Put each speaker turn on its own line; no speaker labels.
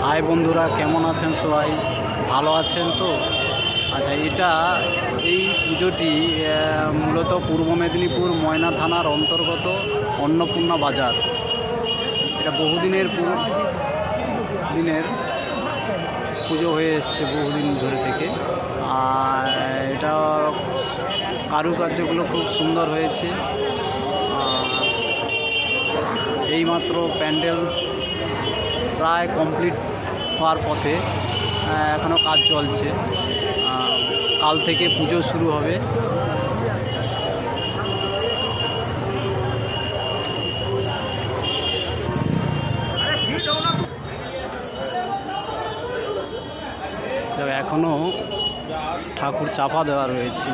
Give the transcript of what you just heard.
High বন্ধুরা, কেমন আছেন সবাই? ভালো আছেন তো? আচ্ছা, এই পুজোটি মূলত পূর্ব মেদিনীপুর ময়না থানার অন্তর্গত অন্নপূর্ণা বাজার। এটা বহুদিনের পুজো হয়ে এসছে বহুদিন ধরে থেকে। আর এটা কারুকার্যগুলো খুব সুন্দর হয়েছে। এইমাত্র প্যান্ডেল প্রায় কমপ্লিট হওয়ার পথে, এখনও কাজ চলছে। কাল থেকে পুজো শুরু হবে। এখনও ঠাকুর চাপা দেওয়া রয়েছে।